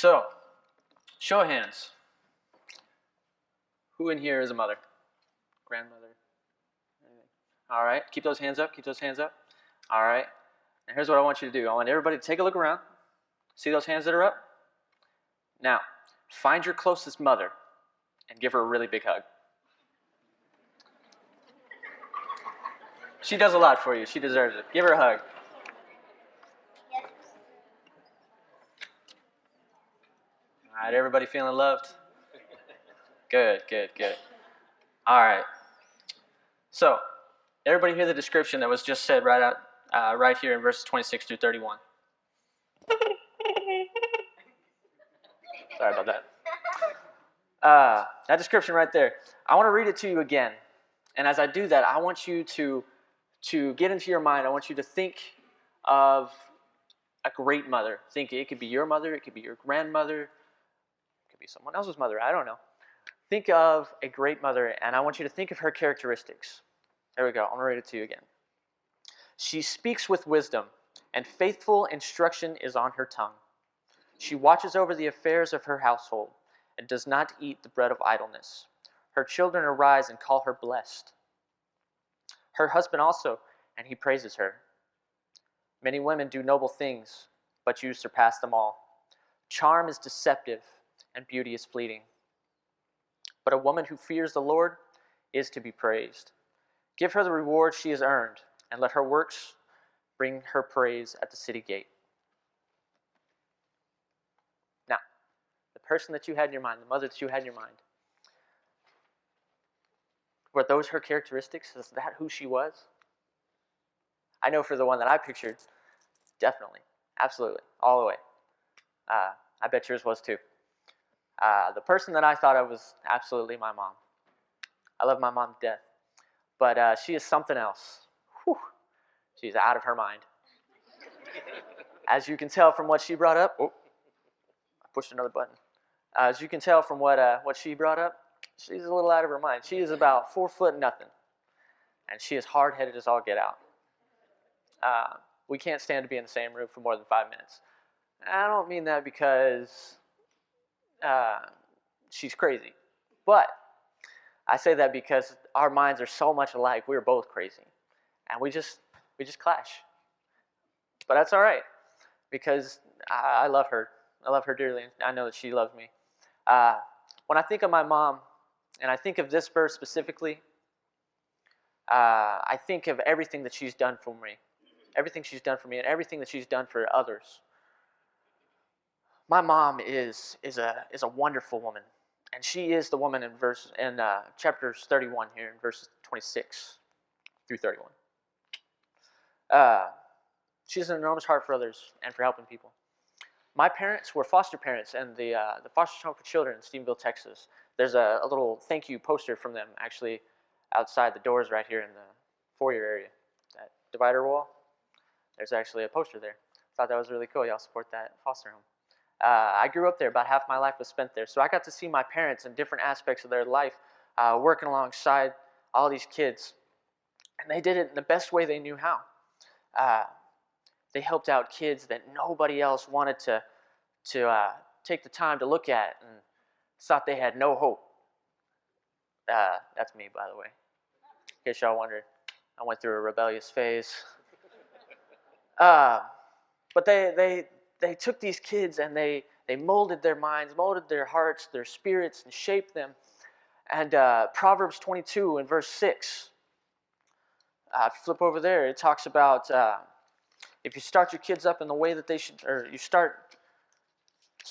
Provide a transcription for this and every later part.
So, show of hands. Who in here is a mother? Grandmother? Anything? All right. Keep those hands up. Keep those hands up. All right. And here's what I want you to do. I want everybody to take a look around. See those hands that are up? Now, find your closest mother and give her a really big hug. She does a lot for you. She deserves it. Give her a hug. All right, everybody feeling loved? Good, good, good. All right. So, everybody hear the description that was just said right here in verses 26 through 31. Sorry about that. That description right there. I want to read it to you again. And as I do that, I want you to get into your mind. I want you to think of a great mother. Think it could be your mother. It could be your grandmother. It could be someone else's mother. I don't know. Think of a great mother, and I want you to think of her characteristics. There we go. I'm going to read it to you again. She speaks with wisdom, and faithful instruction is on her tongue. She watches over the affairs of her household and does not eat the bread of idleness. Her children arise and call her blessed. Her husband also, and he praises her. Many women do noble things, but you surpass them all. Charm is deceptive, and beauty is fleeting. But a woman who fears the Lord is to be praised. Give her the reward she has earned, and let her works bring her praise at the city gate. Now, the person that you had in your mind, the mother that you had in your mind, were those her characteristics? Is that who she was? I know for the one that I pictured, definitely, absolutely, all the way. I bet yours was too. The person that I thought of was absolutely my mom. I love my mom to death. But she is something else. Whew. She's out of her mind. As you can tell from what she brought up, I pushed another button. As you can tell from what she brought up, she's a little out of her mind. She is about 4 foot nothing, and she is hard-headed as all get out. We can't stand to be in the same room for more than 5 minutes. I don't mean that because she's crazy, but I say that because our minds are so much alike. We're both crazy, and we just clash. But that's all right, because I love her. I love her dearly. I know that she loves me. When I think of my mom, and I think of this verse specifically, I think of everything that she's done for me. Everything she's done for me and everything that she's done for others. My mom is a wonderful woman, and she is the woman in chapters 31 here, in verses 26 through 31. She has an enormous heart for others and for helping people. My parents were foster parents in the foster home for children in Stephenville, Texas. There's a little thank you poster from them actually outside the doors right here in the foyer area. That divider wall, there's actually a poster there. Thought that was really cool. Y'all support that foster home. I grew up there. About half my life was spent there. So I got to see my parents in different aspects of their life, working alongside all these kids. And they did it in the best way they knew how. They helped out kids that nobody else wanted to take the time to look at and thought they had no hope. That's me, by the way. In case y'all wondered, I went through a rebellious phase. But they took these kids and they molded their minds, molded their hearts, their spirits, and shaped them. And Proverbs 22 in verse 6, if you flip over there, it talks about if you start your kids up in the way that they should, or you start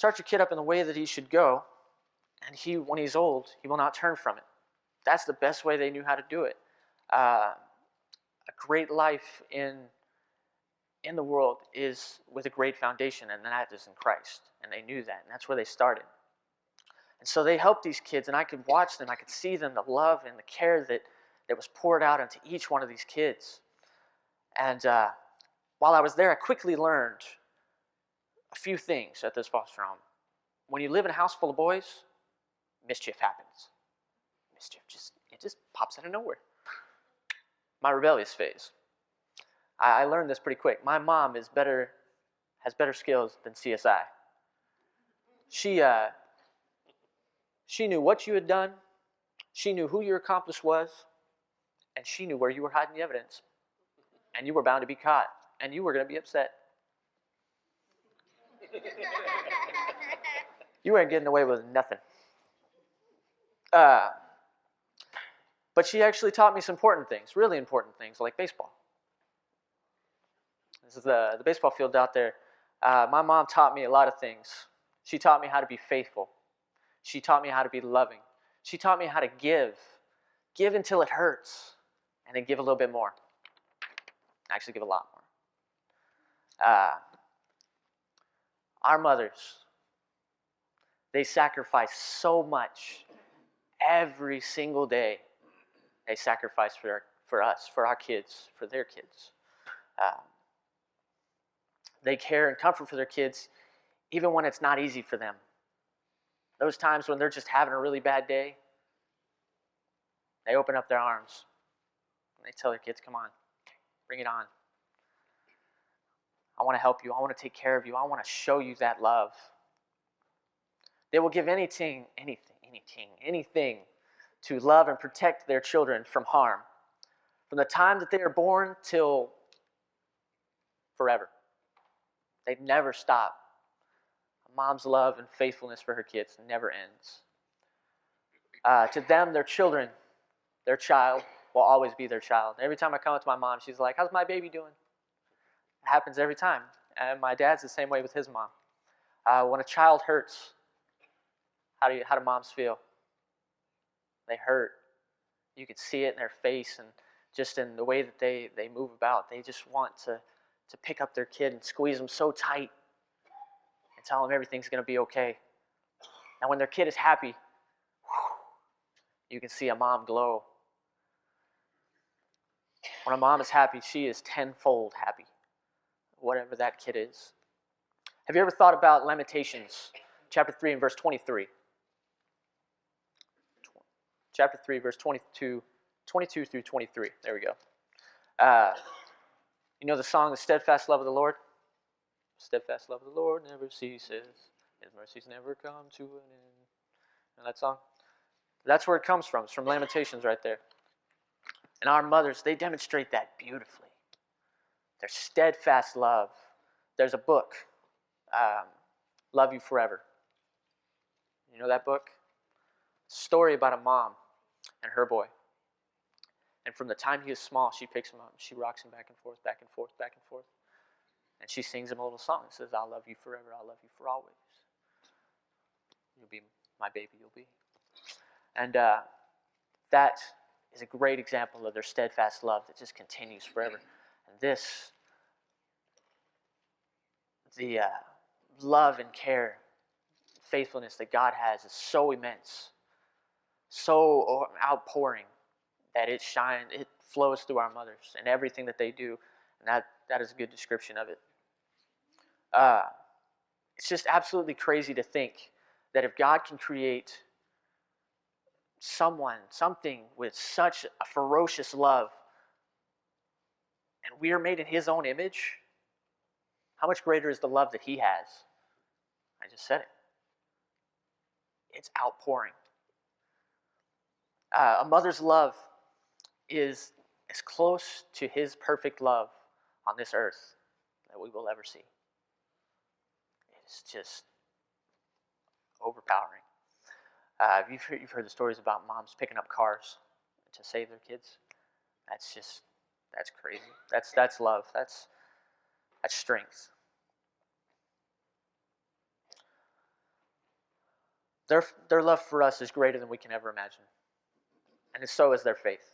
your kid up in the way that he should go, and when he's old, he will not turn from it. That's the best way they knew how to do it. A great life in the world is with a great foundation, and that is in Christ. And they knew that, and that's where they started. And so they helped these kids, and I could watch them, I could see them, the love and the care that was poured out into each one of these kids. And while I was there, I quickly learned a few things at this foster home. When you live in a house full of boys, mischief happens. Mischief just pops out of nowhere. My rebellious phase. I learned this pretty quick. My mom has better skills than CSI. She knew what you had done. She knew who your accomplice was. And she knew where you were hiding the evidence. And you were bound to be caught. And you were going to be upset. You weren't getting away with nothing. But she actually taught me some important things, really important things, like baseball. This is the baseball field out there. My mom taught me a lot of things. She taught me how to be faithful. She taught me how to be loving. She taught me how to give. Give until it hurts, and then give a little bit more. Actually, give a lot more. Our mothers, they sacrifice so much every single day. They sacrifice for us, for our kids, for their kids. They care and comfort for their kids even when it's not easy for them. Those times when they're just having a really bad day, they open up their arms and they tell their kids, come on, bring it on. I want to help you. I want to take care of you. I want to show you that love. They will give anything to love and protect their children from harm, from the time that they are born till forever. They never stop. A mom's love and faithfulness for her kids never ends. To them, their children, their child will always be their child. Every time I come up to my mom, she's like, how's my baby doing? It happens every time. And my dad's the same way with his mom. When a child hurts, how do moms feel? They hurt. You can see it in their face and just in the way that they move about. They just want to pick up their kid and squeeze them so tight and tell them everything's going to be okay. And when their kid is happy, you can see a mom glow. When a mom is happy, she is tenfold happy, whatever that kid is. Have you ever thought about Lamentations, chapter 3 and verse 23? Chapter 3, verse 22 through 23. There we go. You know the song, The Steadfast Love of the Lord? Steadfast love of the Lord never ceases. His mercies never come to an end. And that song? That's where it comes from. It's from Lamentations right there. And our mothers, they demonstrate that beautifully. Their steadfast love. There's a book, Love You Forever. You know that book? It's a story about a mom and her boy. And from the time he is small, she picks him up. She rocks him back and forth, back and forth, back and forth. And she sings him a little song. It says, I'll love you forever. I'll love you for always. You'll be my baby, you'll be. And that is a great example of their steadfast love that just continues forever. And this, the love and care, faithfulness that God has is so immense, so outpouring, that it flows through our mothers and everything that they do. And that is a good description of it. It's just absolutely crazy to think that if God can create something with such a ferocious love, and we are made in His own image, how much greater is the love that He has? I just said it. It's outpouring. A mother's love is as close to His perfect love on this earth that we will ever see. It's just overpowering. You've heard the stories about moms picking up cars to save their kids. That's crazy. That's love. That's strength. Their love for us is greater than we can ever imagine. And so is their faith.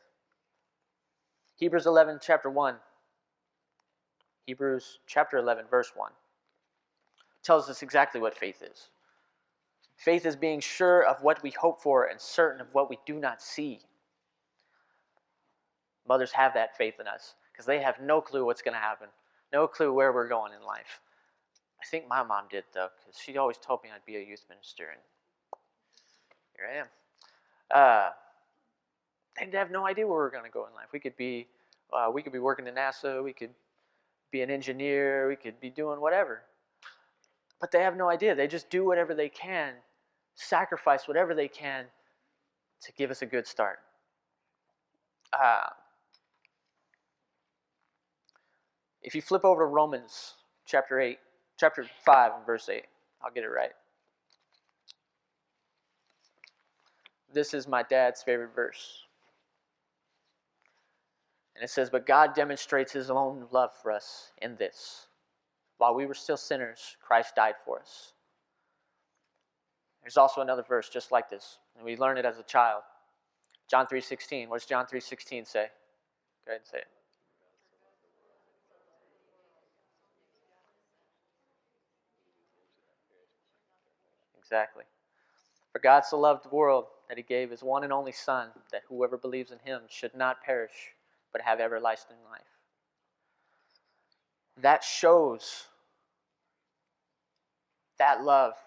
Hebrews 11, chapter 1. Hebrews chapter 11, verse 1. Tells us exactly what faith is. Faith is being sure of what we hope for and certain of what we do not see. Mothers have that faith in us because they have no clue what's going to happen. No clue where we're going in life. I think my mom did, though, because she always told me I'd be a youth minister, and here I am. They have no idea where we're going to go in life. We could be working at NASA. We could be an engineer. We could be doing whatever. But they have no idea. They just do whatever they can, sacrifice whatever they can to give us a good start. If you flip over to Romans chapter 5 and verse 8, I'll get it right. This is my dad's favorite verse. And it says, "But God demonstrates his own love for us in this. While we were still sinners, Christ died for us." There's also another verse just like this, and we learn it as a child. John 3:16. What does John 3:16 say? Go ahead and say it. Exactly. "For God so loved the world that he gave his one and only Son, that whoever believes in him should not perish, but have everlasting life." That shows that love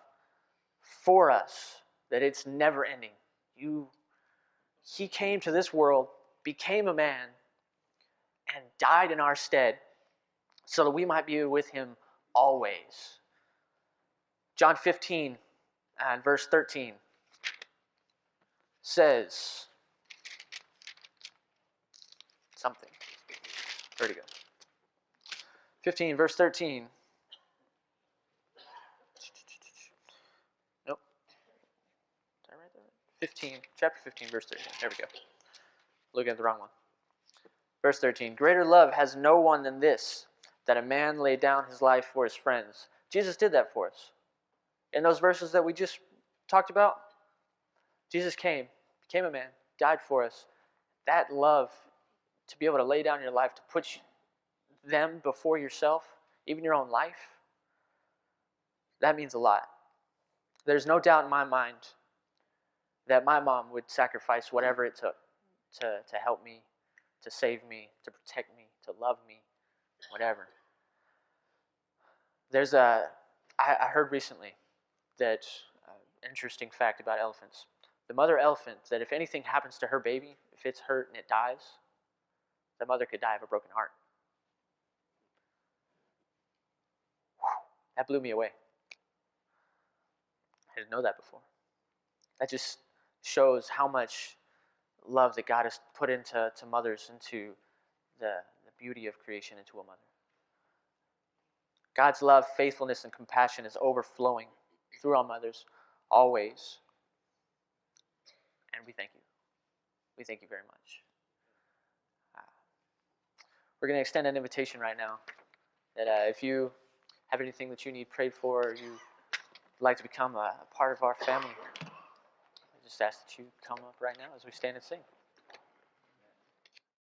for us, that it's never ending. He came to this world, became a man, and died in our stead so that we might be with him always. John 15 and verse 13 says something. Where'd it go? 15 verse 13. Nope. Did I write that? 15, chapter 15, verse 13. There we go. Looking at the wrong one. Verse 13. "Greater love has no one than this, that a man lay down his life for his friends." Jesus did that for us. In those verses that we just talked about, Jesus came, became a man, died for us. That love, to be able to lay down your life, to put them before yourself, even your own life, that means a lot. There's no doubt in my mind that my mom would sacrifice whatever it took to help me, to save me, to protect me, to love me, whatever. I heard recently that interesting fact about elephants. The mother elephant, that if anything happens to her baby, if it's hurt and it dies, the mother could die of a broken heart. That blew me away. I didn't know that before. That just shows how much love that God has put into mothers, into the beauty of creation, into a mother. God's love, faithfulness, and compassion is overflowing through our mothers always. And we thank you. We thank you very much. We're going to extend an invitation right now that if you have anything that you need prayed for, or you would like to become a part of our family, I just ask that you come up right now as we stand and sing.